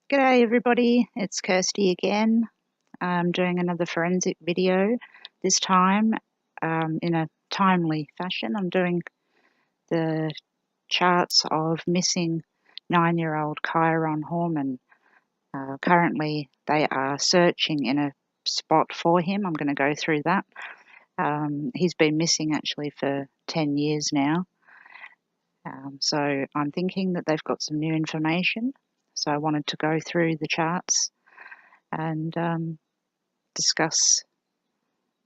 G'day everybody, it's Kirsty again. I'm doing another forensic video, this time in a timely fashion. I'm doing the charts of missing 9-year-old Kyron Horman. Currently they are searching in a spot for him. I'm going to go through that. He's been missing actually for 10 years now. So I'm thinking that they've got some new information. So I wanted to go through the charts and discuss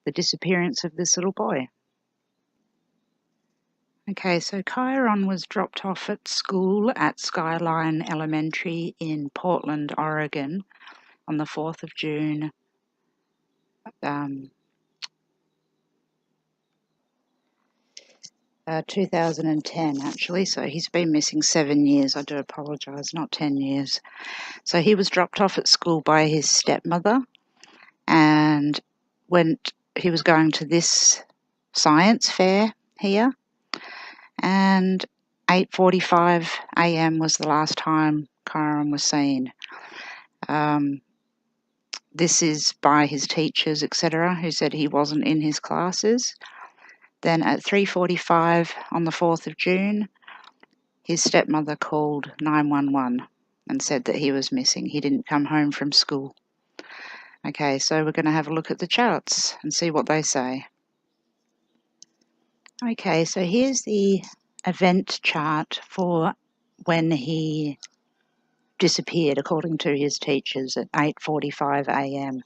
the disappearance of this little boy. Okay, so Kyron was dropped off at school at Skyline Elementary in Portland, Oregon on the 4th of June 2010 actually, so he's been missing 7 years. I do apologise, not 10 years. So he was dropped off at school by his stepmother, and he was going to this science fair here, and 8:45 a.m. was the last time Kyron was seen. This is by his teachers, etc., who said he wasn't in his classes. Then at 3:45 on the 4th of June, his stepmother called 911 and said that he was missing. He didn't come home from school. Okay, so we're going to have a look at the charts and see what they say. Okay, so here's the event chart for when he disappeared, according to his teachers, at 8:45 a.m.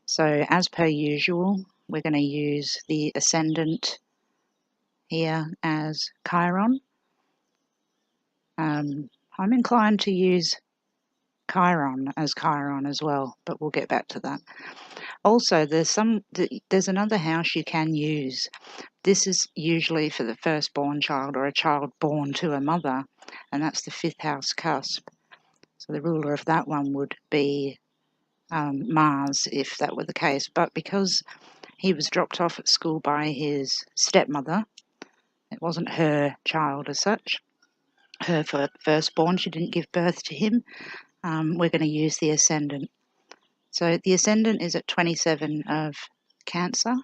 So as per usual, we're going to use the Ascendant here as Kyron. I'm inclined to use Chiron as well, but we'll get back to that. Also, there's another house you can use. This is usually for the firstborn child or a child born to a mother, and that's the 5th house cusp. So the ruler of that one would be Mars, if that were the case. But because he was dropped off at school by his stepmother, it wasn't her child as such, her firstborn, she didn't give birth to him, we're going to use the Ascendant. So the Ascendant is at 27 of Cancer,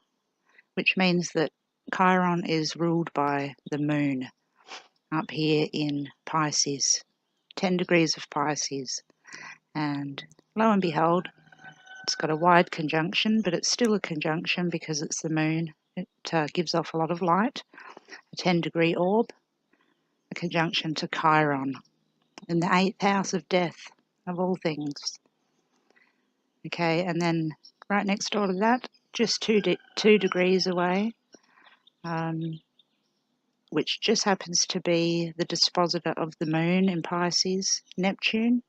which means that Chiron is ruled by the moon up here in Pisces, 10 degrees of Pisces. And lo and behold, it's got a wide conjunction, but it's still a conjunction because it's the moon. It gives off a lot of light, a 10-degree orb, a conjunction to Chiron in the 8th house of death, of all things. Okay, and then right next door to that, just 2 degrees away, which just happens to be the dispositor of the moon in Pisces, Neptune,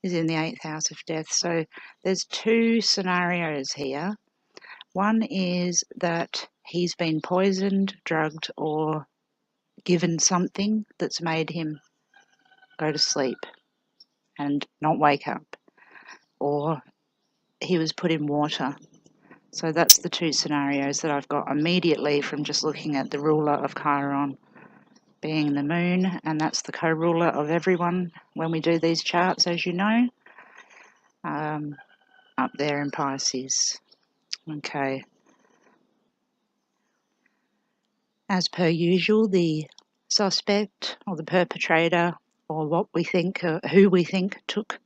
is in the 8th house of death. So there's 2 scenarios here. One is that he's been poisoned, drugged, or given something that's made him go to sleep and not wake up, or he was put in water. So that's the 2 scenarios that I've got immediately from just looking at the ruler of Chiron being the moon, and that's the co-ruler of everyone when we do these charts, as you know, up there in Pisces. Okay. As per usual, the suspect or the perpetrator, or what we think, who we think took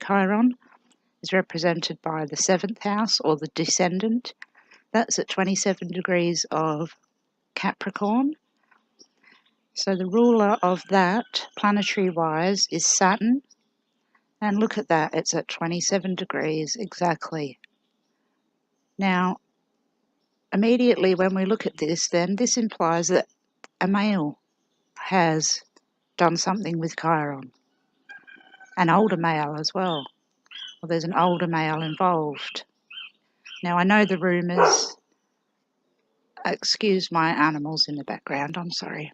Chiron, is represented by the 7th house or the descendant. That's at 27 degrees of Capricorn. So the ruler of that, planetary-wise, is Saturn. And look at that, it's at 27 degrees exactly. Now, immediately when we look at this, then this implies that a male has done something with Chiron. An older male as well. Well, there's an older male involved. Now, I know the rumours. Excuse my animals in the background, I'm sorry.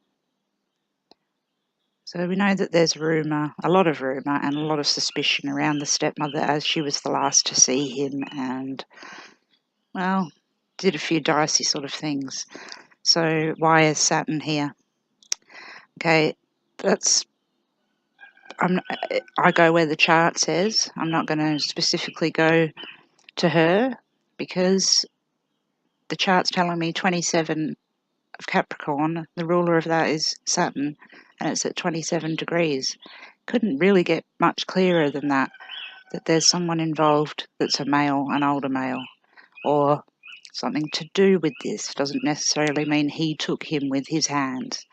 So we know that there's rumour, a lot of rumour and a lot of suspicion around the stepmother, as she was the last to see him and, well, did a few dicey sort of things. So why is Saturn here? Okay, that's I go where the chart says. I'm not going to specifically go to her because the chart's telling me 27 of Capricorn. The ruler of that is Saturn, and it's at 27 degrees. Couldn't really get much clearer than that there's someone involved that's a male, an older male, or something to do with this. Doesn't necessarily mean he took him with his hands,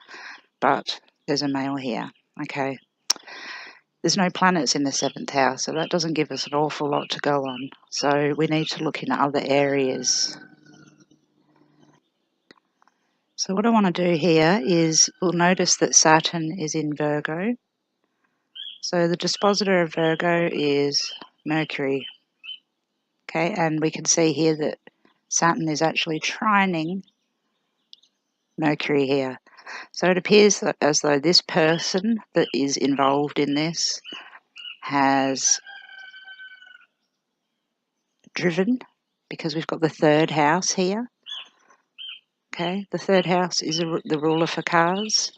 but there's a male here. Okay. There's no planets in the 7th house, so that doesn't give us an awful lot to go on. So we need to look in other areas. So what I want to do here is we'll notice that Saturn is in Virgo. So the dispositor of Virgo is Mercury. Okay, and we can see here that Saturn is actually trining Mercury here. So it appears that as though this person that is involved in this has driven, because we've got the 3rd house here. Okay, the 3rd house is the ruler for cars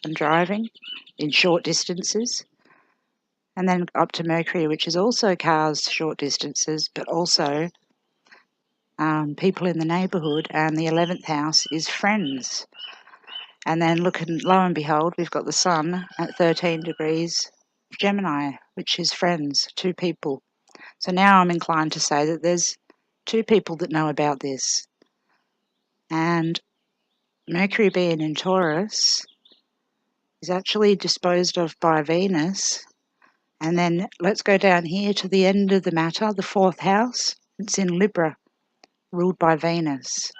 and driving in short distances. And then up to Mercury, which is also cars, short distances, but also people in the neighbourhood. And the 11th house is friends. And then lo and behold, we've got the Sun at 13 degrees Gemini, which is friends, 2 people. So now I'm inclined to say that there's 2 people that know about this. And Mercury being in Taurus is actually disposed of by Venus. And then let's go down here to the end of the matter, the 4th house. It's in Libra, ruled by Venus.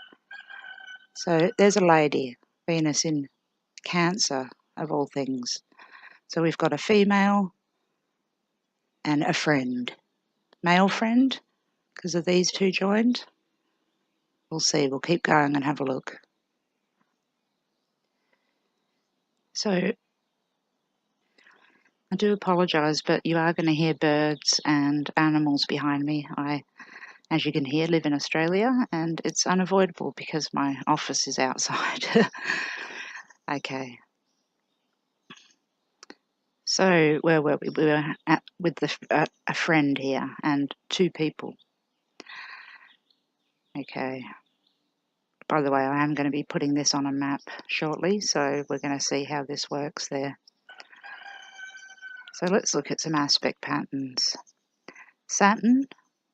So there's a lady, Venus in Cancer, of all things. So we've got a female and a friend. Male friend, because of these 2 joined. We'll see. We'll keep going and have a look. So I do apologise, but you are going to hear birds and animals behind me. I, as you can hear, live in Australia, and it's unavoidable because my office is outside. Okay. So where were we? We were with a friend here and 2 people. Okay. By the way, I am going to be putting this on a map shortly, so we're going to see how this works there. So let's look at some aspect patterns. Saturn,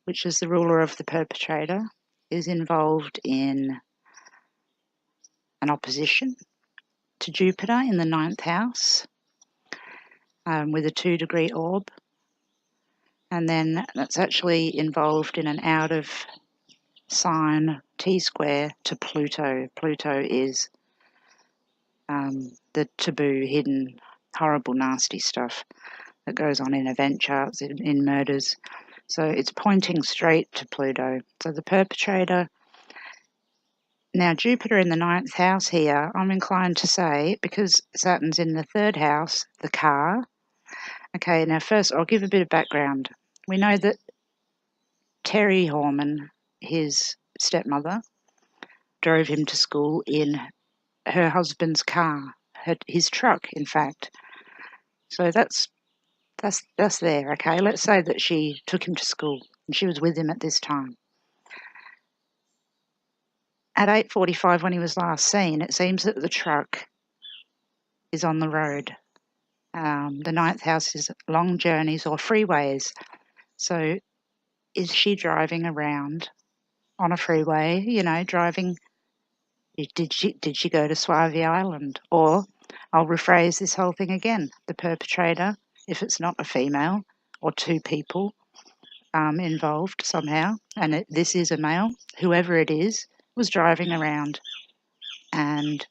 which is the ruler of the Perpetrator, is involved in an opposition to Jupiter in the 9th house with a 2-degree orb. And then that's actually involved in an out of sign T-square to Pluto. Pluto is the taboo, hidden, horrible, nasty stuff that goes on in event charts, in murders. So it's pointing straight to Pluto. So the Perpetrator. Now, Jupiter in the 9th house here, I'm inclined to say, because Saturn's in the 3rd house, the car. Okay, now first I'll give a bit of background. We know that Kyron Horman, his stepmother, drove him to school in her husband's car, his truck, in fact. So that's there, okay? Let's say that she took him to school and she was with him at this time. At 8:45, when he was last seen, it seems that the truck is on the road. The 9th house is long journeys or freeways. So is she driving around on a freeway, you know, driving? Did she go to Suavia Island? Or I'll rephrase this whole thing again. The Perpetrator, if it's not a female or 2 people involved somehow, and this is a male, whoever it is, was driving around. And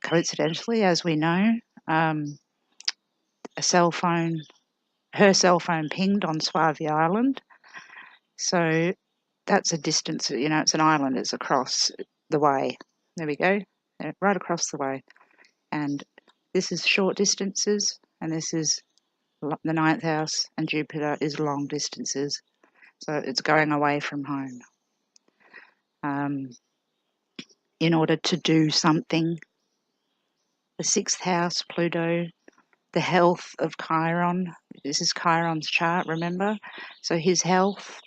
coincidentally, as we know, her cell phone pinged on Suavia Island. So that's a distance, you know, it's an island, it's across the way. There we go, right across the way. And this is short distances, and this is the 9th house, and Jupiter is long distances. So it's going away from home in order to do something. The 6th house, Pluto, the health of Chiron. This is Chiron's chart, remember? So his health,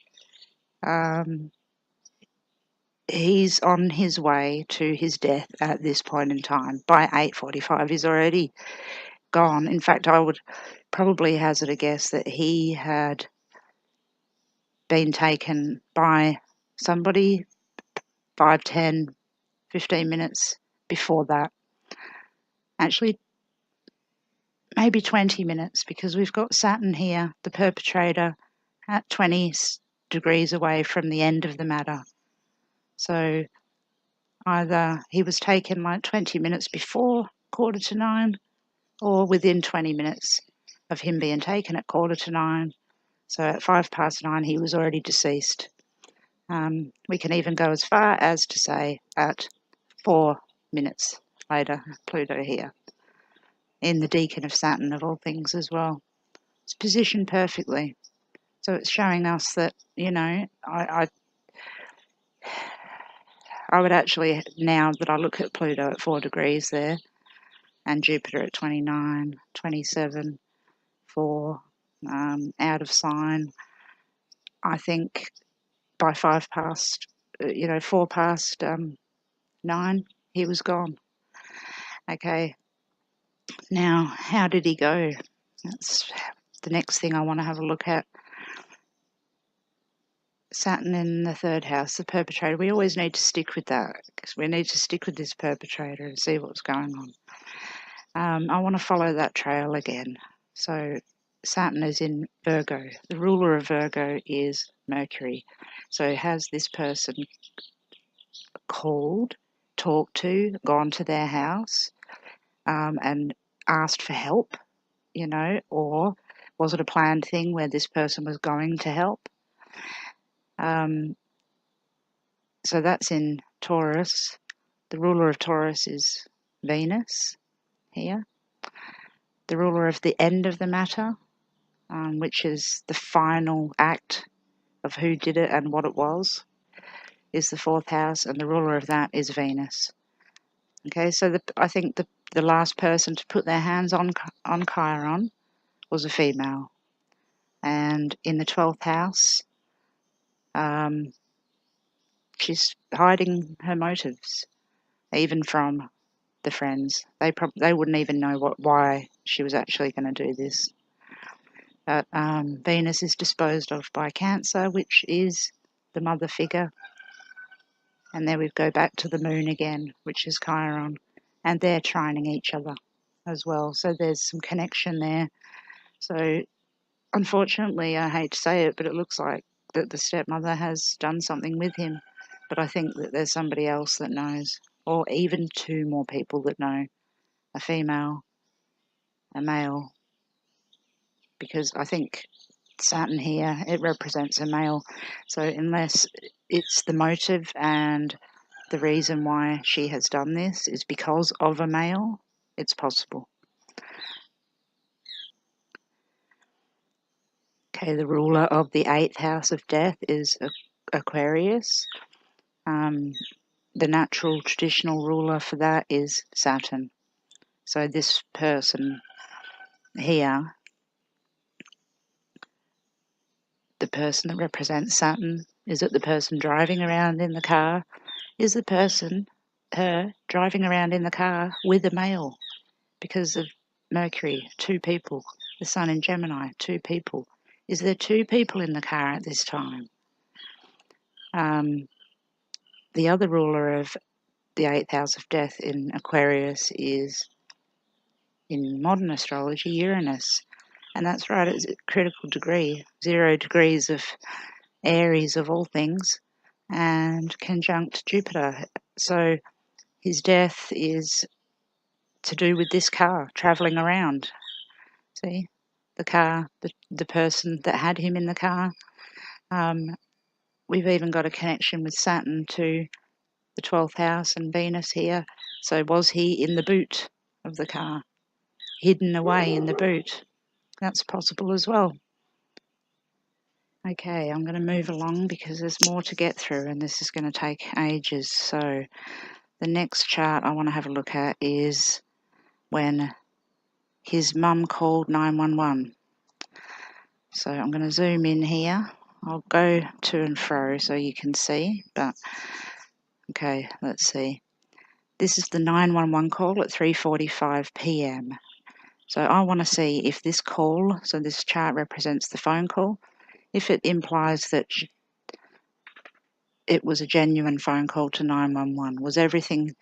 he's on his way to his death at this point in time. By 8:45, he's already gone. In fact, I would probably hazard a guess that he had been taken by somebody 5, 10, 15 minutes before that. Actually, maybe 20 minutes, because we've got Saturn here, the Perpetrator, at 20 degrees away from the end of the matter. So either he was taken like 20 minutes before 8:45, or within 20 minutes of him being taken at 8:45. So at 9:05 he was already deceased. We can even go as far as to say at 4 minutes later, Pluto here, in the decan of Saturn of all things as well. It's positioned perfectly. So it's showing us that, you know, I would actually, now that I look at Pluto at 4 degrees there, and Jupiter at 29, 27, 4, out of sign, I think by 4 past 9, he was gone. Okay, now how did he go? That's the next thing I want to have a look at. Saturn in the 3rd house, the Perpetrator. We always need to stick with that, because we need to stick with this Perpetrator and see what's going on. I want to follow that trail again. So Saturn is in Virgo. The ruler of Virgo is Mercury. So has this person called, talked to, gone to their house, and asked for help, you know, or was it a planned thing where this person was going to help? So that's in Taurus. The ruler of Taurus is Venus here. The ruler of the end of the matter, which is the final act of who did it and what it was, is the 4th house, and the ruler of that is Venus. Okay, so I think the last person to put their hands on Chiron was a female. And in the 12th house, she's hiding her motives, even from the friends. They wouldn't even know why she was actually going to do this. But Venus is disposed of by Cancer, which is the mother figure. And there we go back to the moon again, which is Chiron. And they're trining each other as well. So there's some connection there. So unfortunately, I hate to say it, but it looks like that the stepmother has done something with him. But I think that there's somebody else that knows, or even 2 more people that know, a female, a male, because I think Saturn here, it represents a male. So unless it's the motive and the reason why she has done this is because of a male, it's possible. Okay, the ruler of the 8th house of death is Aquarius. The natural traditional ruler for that is Saturn. So this person here, the person that represents Saturn, is it the person driving around in the car? Is the person, her, driving around in the car with a male? Because of Mercury, 2 people. The Sun in Gemini, 2 people. Is there 2 people in the car at this time? The other ruler of the 8th house of death in Aquarius is, in modern astrology, Uranus. And that's right, it's a critical degree, 0 degrees of Aries of all things, and conjunct Jupiter. So his death is to do with this car travelling around. See, the car, the person that had him in the car. We've even got a connection with Saturn to the 12th house and Venus here. So was he in the boot of the car, hidden away in the boot? That's possible as well. Okay, I'm going to move along because there's more to get through and this is going to take ages. So the next chart I want to have a look at is when his mum called 911. So I'm going to zoom in here. I'll go to and fro so you can see, but okay, let's see. This is the 911 call at 3:45 p.m. So I want to see if this call, so this chart represents the phone call, if it implies that it was a genuine phone call to 911. Was everything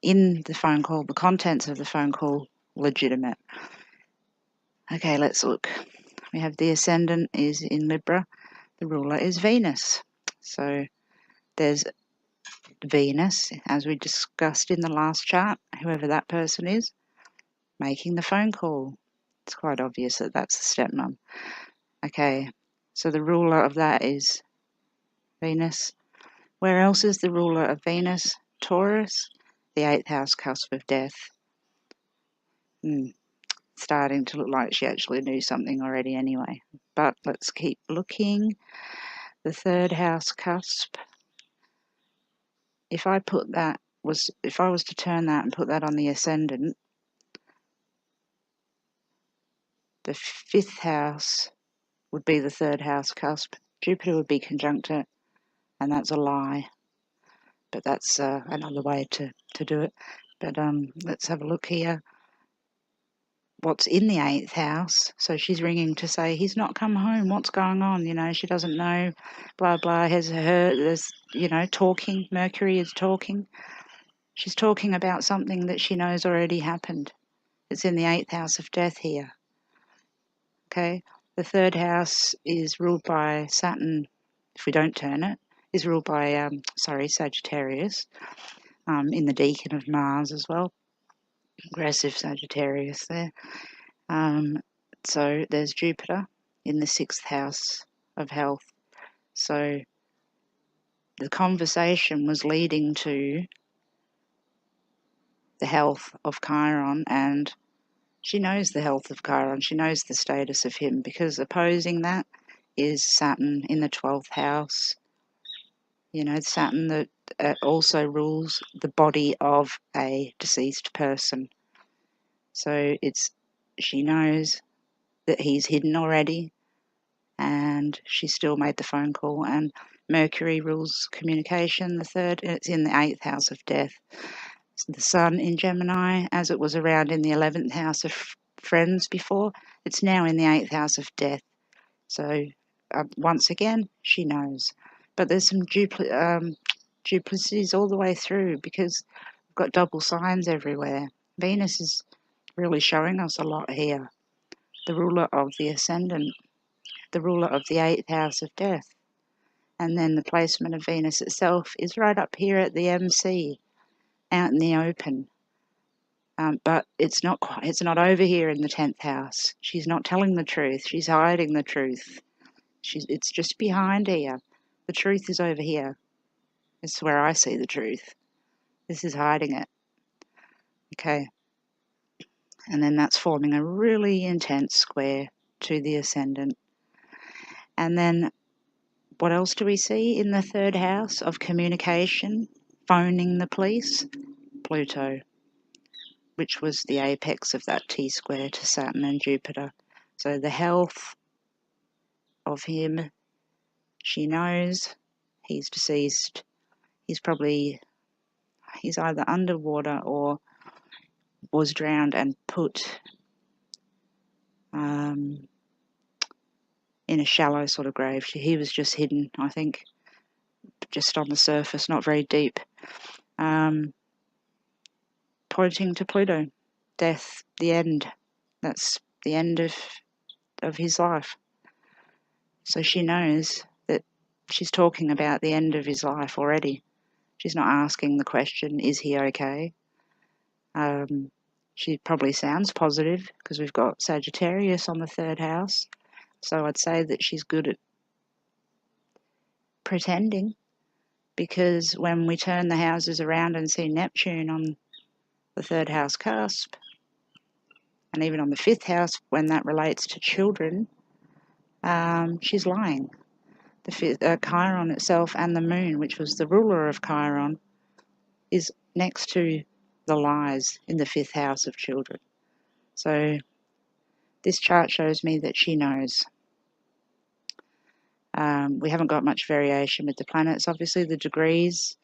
in the phone call, the contents of the phone call, legitimate? Okay, let's look. We have the Ascendant is in Libra. The ruler is Venus. So there's Venus, as we discussed in the last chart, whoever that person is, making the phone call. It's quite obvious that that's the stepmom. Okay, so the ruler of that is Venus. Where else is the ruler of Venus? Taurus, the 8th house cusp of death. Starting to look like she actually knew something already anyway. But let's keep looking. The 3rd house cusp. If I was to turn that and put that on the Ascendant, the 5th house would be the 3rd house cusp. Jupiter would be conjunct it, and that's a lie. But that's another way to do it. But let's have a look here. What's in the 8th house? So she's ringing to say he's not come home. What's going on? You know, she doesn't know. Blah blah. There's talking. Mercury is talking. She's talking about something that she knows already happened. It's in the 8th house of death here. Okay, the 3rd house is ruled by Saturn. If we don't turn it, is ruled by Sagittarius. In the decan of Mars as well. Aggressive Sagittarius there. So there's Jupiter in the 6th house of health. So the conversation was leading to the health of Chiron, and she knows the health of Chiron. She knows the status of him, because opposing that is Saturn in the 12th house. You know, Saturn that also rules the body of a deceased person. So she knows that he's hidden already, and she still made the phone call. And Mercury rules communication, the 3rd, and it's in the 8th house of death. So the Sun in Gemini, as it was around in the 11th house of friends before, it's now in the 8th house of death. So once again, she knows. But there's some duplicities all the way through, because we've got double signs everywhere. Venus is really showing us a lot here. The ruler of the Ascendant, the ruler of the 8th house of death. And then the placement of Venus itself is right up here at the MC, out in the open. But it's not over here in the 10th house. She's not telling the truth. She's hiding the truth. It's just behind here. The truth is over here. It's where I see the truth. This is hiding it. Okay. And then that's forming a really intense square to the Ascendant. And then what else do we see in the 3rd house of communication? Phoning the police? Pluto, which was the apex of that T-square to Saturn and Jupiter. So the health of him, she knows he's deceased. He's either underwater or was drowned and put in a shallow sort of grave. He was just hidden, I think, just on the surface, not very deep. Pointing to Pluto. Death, the end. That's the end of his life. So she knows that she's talking about the end of his life already. She's not asking the question, is he okay? She probably sounds positive, because we've got Sagittarius on the 3rd house. So I'd say that she's good at pretending, because when we turn the houses around and see Neptune on the 3rd house cusp, and even on the 5th house when that relates to children, she's lying. The Chiron itself and the moon, which was the ruler of Chiron, is next to the lies in the 5th house of children. So this chart shows me that she knows. We haven't got much variation with the planets, obviously, the degrees.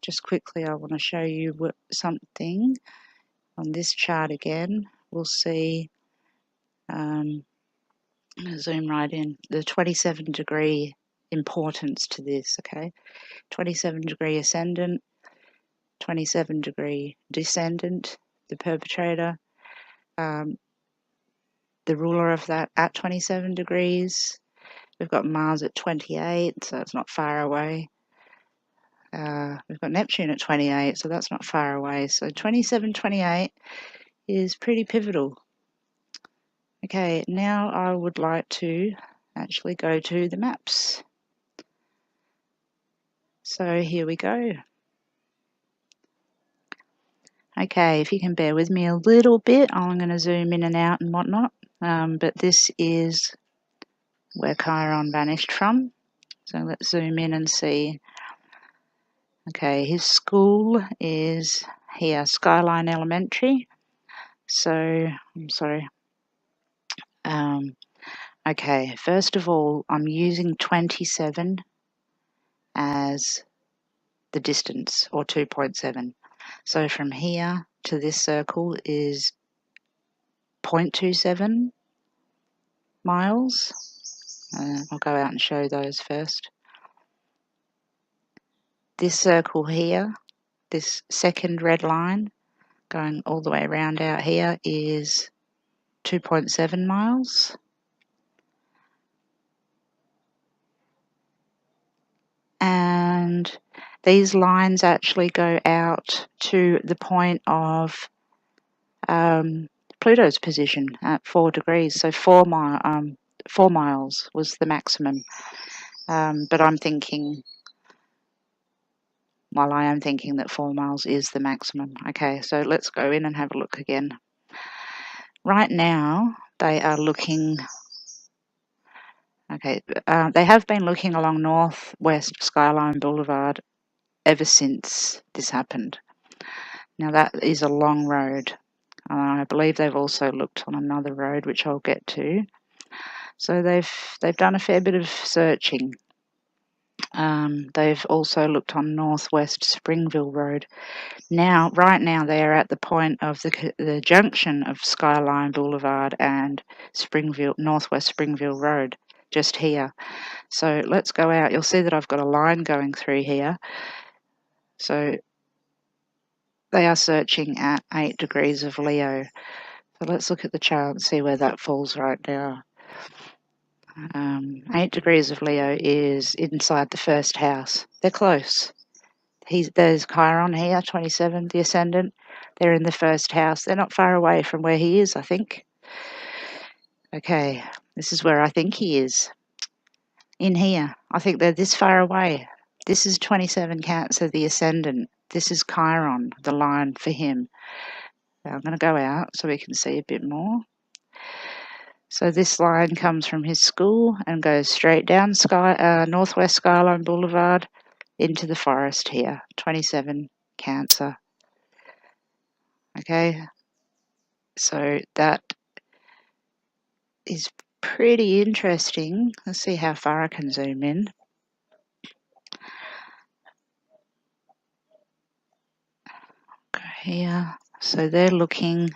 Just quickly, I want to show you something on this chart again. We'll see, zoom right in, the 27 degree importance to this, okay? 27 degree ascendant, 27 degree descendant, the perpetrator, the ruler of that at 27 degrees. We've got Mars at 28, so it's not far away. We've got Neptune at 28, so that's not far away. So 27, 28 is pretty pivotal. Okay, now I would like to actually go to the maps. So here we go. Okay, if you can bear with me a little bit, I'm going to zoom in and out and whatnot. But this is where Kyron vanished from. So let's zoom in and see. Okay, his school is here, Skyline Elementary. So, I'm sorry. Okay, first of all, I'm using 27 as the distance, or 2.7. So from here to this circle is 0.27 miles. I'll go out and show those first. This circle here, this second red line, going all the way around out here, is 2.7 miles. And these lines actually go out to the point of Pluto's position at 4 degrees. So 4 miles was the maximum. But I'm thinking, well, I am thinking that 4 miles is the maximum. Okay, so let's go in and have a look again. Right now, they are looking. Okay, they have been looking along Northwest Skyline Boulevard ever since this happened. Now that is a long road. I believe they've also looked on another road, which I'll get to. So they've done a fair bit of searching. They've also looked on Northwest Springville Road. Right now they are at the point of the junction of Skyline Boulevard and Northwest Springville Road, just here. So let's go out. You'll see that I've got a line going through here. So they are searching at 8 degrees of Leo. So let's look at the chart and see where that falls right now. 8 degrees of Leo is inside the first house. They're close. There's Kyron here, 27, the Ascendant. They're in the first house. They're not far away from where he is, I think. Okay, this is where I think he is. In here. I think they're this far away. This is 27 Cancer, the Ascendant. This is Kyron, the line for him. Now I'm going to go out so we can see a bit more. So this line comes from his school and goes straight down Northwest Skyline Boulevard into the forest here, 27 Cancer. Okay, so that is pretty interesting. Let's see how far I can zoom in. Go here. So they're looking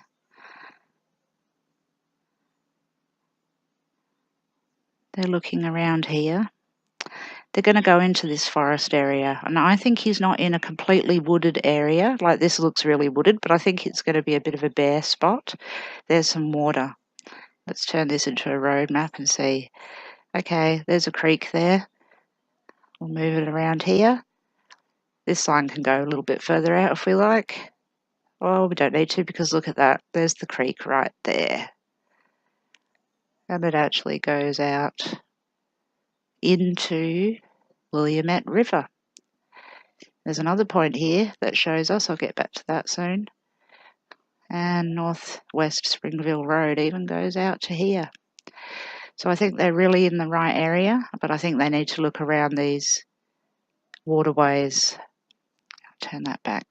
around here. They're going to go into this forest area. And I think he's not in a completely wooded area. Like this looks really wooded, but I think it's going to be a bit of a bare spot. There's some water. Let's turn this into a road map and see. Okay, there's a creek there. We'll move it around here. This line can go a little bit further out if we like. Oh, we don't need to because look at that. There's the creek right there. And it actually goes out into Willamette River. There's another point here that shows us. I'll get back to that soon. And Northwest Springville Road even goes out to here. So I think they're really in the right area, but I think they need to look around these waterways. I'll turn that back.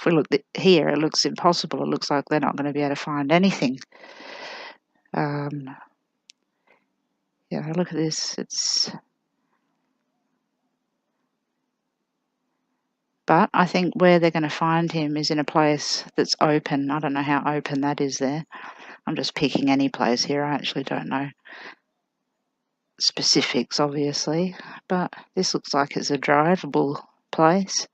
If we look here, it looks impossible. It looks like they're not going to be able to find anything. Yeah, look at this. But I think where they're going to find him is in a place that's open. I don't know how open that is there. I'm just picking any place here. I actually don't know specifics, obviously, but this looks like it's a drivable place.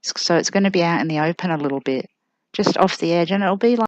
So it's going to be out in the open a little bit, just off the edge, and it'll be like